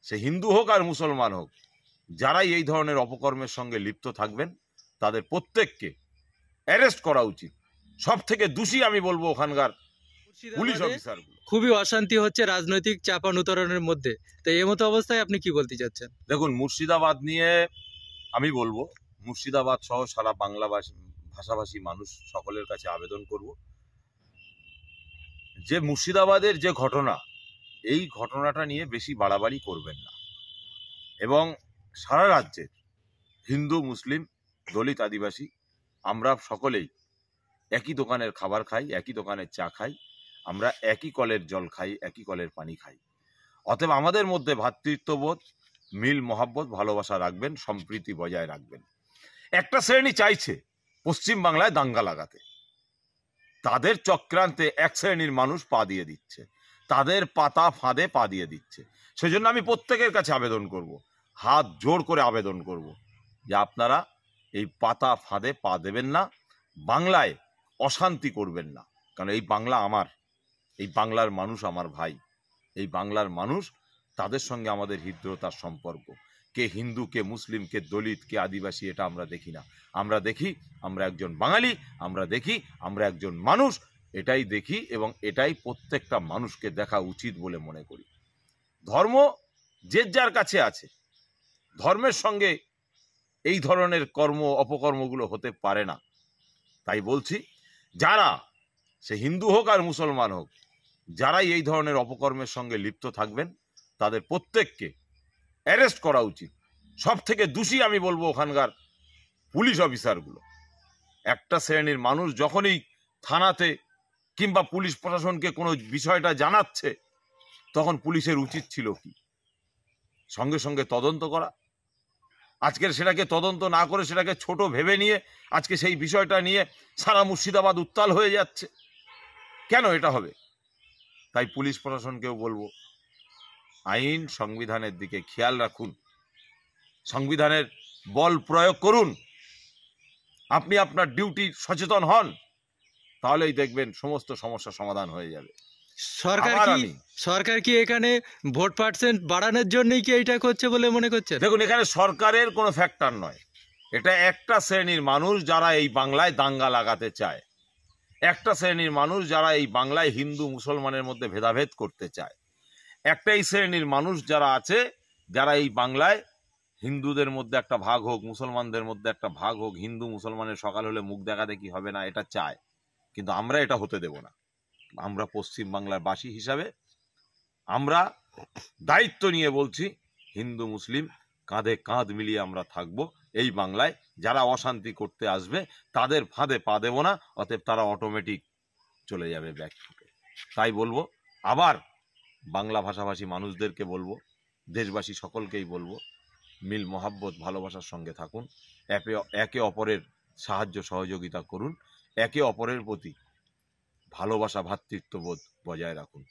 সে হিন্দু হোক আর মুসলমান হোক, যারাই এই ধরনের অপকর্মের সঙ্গে লিপ্ত থাকবেন তাদের প্রত্যেককে অ্যারেস্ট করা উচিত। সব থেকে দোষী আমি বলবো ওখানকার পুলিশ অফিসারগুলো। খুবই অশান্তি হচ্ছে রাজনৈতিক চাপানুতরণের মধ্যে, তো এই মতো অবস্থায় আপনি কি বলতে চাচ্ছেন? দেখুন, মুর্শিদাবাদ নিয়ে আমি বলবো, মুর্শিদাবাদ সহ সারা বাংলা ভাষাভাষী মানুষ সকলের কাছে আবেদন করব যে মুর্শিদাবাদের যে ঘটনা, এই ঘটনাটা নিয়ে বেশি বাড়াবাড়ি করবেন না, এবং সারা রাজ্যের হিন্দু, মুসলিম, দলিত, আদিবাসী আমরা সকলেই একই দোকানের খাবার খাই, একই দোকানের চা খাই, আমরা একই কলের জল খাই, একই কলের পানি খাই। অতএব আমাদের মধ্যে ভ্রাতৃত্ববোধ, মিল মহাব্বত, ভালোবাসা রাখবেন, সম্প্রীতি বজায় রাখবেন। একটা শ্রেণী চাইছে পশ্চিম বাংলায় দাঙ্গা লাগাতে, তাদের চক্রান্তে এক শ্রেণীর মানুষ পা দিয়ে দিচ্ছে, তাদের পাতা ফাঁদে পা দিয়ে দিচ্ছে। সেজন্য আমি প্রত্যেকের কাছে আবেদন করব, হাত জোর করে আবেদন করব যে আপনারা এই পাতা ফাঁদে পা দেবেন না, বাংলায় অশান্তি করবেন না। কারণ এই বাংলা আমার, এই বাংলার মানুষ আমার ভাই, এই বাংলার মানুষ, তাদের সঙ্গে আমাদের হৃদ্রতার সম্পর্ক। কে হিন্দু, কে মুসলিম, কে দলিত, কে আদিবাসী, এটা আমরা দেখি না। আমরা দেখি আমরা একজন বাঙালি, আমরা দেখি আমরা একজন মানুষ, এটাই দেখি, এবং এটাই প্রত্যেকটা মানুষকে দেখা উচিত বলে মনে করি। ধর্ম যে যার কাছে আছে, ধর্মের সঙ্গে এই ধরনের অপকর্মগুলো হতে পারে না। তাই বলছি, যারা, সে হিন্দু হোক আর মুসলমান হোক, যারাই এই ধরনের অপকর্মের সঙ্গে লিপ্ত থাকবেন তাদের প্রত্যেককে অ্যারেস্ট করা উচিত। সব থেকে দোষী আমি বলবো ওখানকার পুলিশ অফিসারগুলো। একটা শ্রেণীর মানুষ যখনই থানাতে কিংবা পুলিশ প্রশাসনকে কোনো বিষয়টা জানাচ্ছে, তখন পুলিশের উচিত ছিল কি? সঙ্গে সঙ্গে তদন্ত করা। আজকের সেটাকে তদন্ত না করে সেটাকে ছোট ভেবে নিয়ে আজকে সেই বিষয়টা নিয়ে সারা মুর্শিদাবাদ উত্তাল হয়ে যাচ্ছে। কেন এটা হবে? তাই পুলিশ প্রশাসনকেও বলবো, আইন সংবিধানের দিকে খেয়াল রাখুন, সংবিধানের বল প্রয়োগ করুন। আপনি আপনার ডিউটি সচেতন হন, তাহলেই দেখবেন সমস্ত সমস্যা সমাধান হয়ে যাবে। সরকার কি এখানে ভোট পার্সেন্ট বাড়ানোর জন্যই কি এইটা করছে বলে মনে করছে? দেখুন, এখানে সরকারের কোনো ফ্যাক্টর নয়, এটা একটা শ্রেণীর মানুষ যারা এই বাংলায় দাঙ্গা লাগাতে চায়, একটা শ্রেণীর মানুষ যারা এই বাংলায় হিন্দু মুসলমানের মধ্যে ভেদাভেদ করতে চায়, একটাই শ্রেণীর মানুষ যারা আছে যারা এই বাংলায় হিন্দুদের মধ্যে একটা ভাগ হোক, মুসলমানদের মধ্যে একটা ভাগ হোক, হিন্দু মুসলমানের সকাল হলে মুখ দেখা দেখি হবে না, এটা চায়। কিন্তু আমরা এটা হতে দেব না। আমরা পশ্চিম বাংলার বাসী হিসাবে আমরা দায়িত্ব নিয়ে বলছি, হিন্দু মুসলিম কাঁধে কাঁধ মিলিয়ে আমরা থাকব এই বাংলায়। যারা অশান্তি করতে আসবে তাদের ফাঁদে পা দেব না, অতএব তারা অটোমেটিক চলে যাবে ব্যাক থেকে। তাই বলবো, আবার বাংলা ভাষাভাষী মানুষদেরকে বলবো, দেশবাসী সকলকেই বলবো, মিল মহাব্বত ভালোবাসার সঙ্গে থাকুন, একে অপরের সাহায্য সহযোগিতা করুন, একে অপরের প্রতি ভালোবাসা ভ্রাতৃত্ববোধ বজায় রাখুন।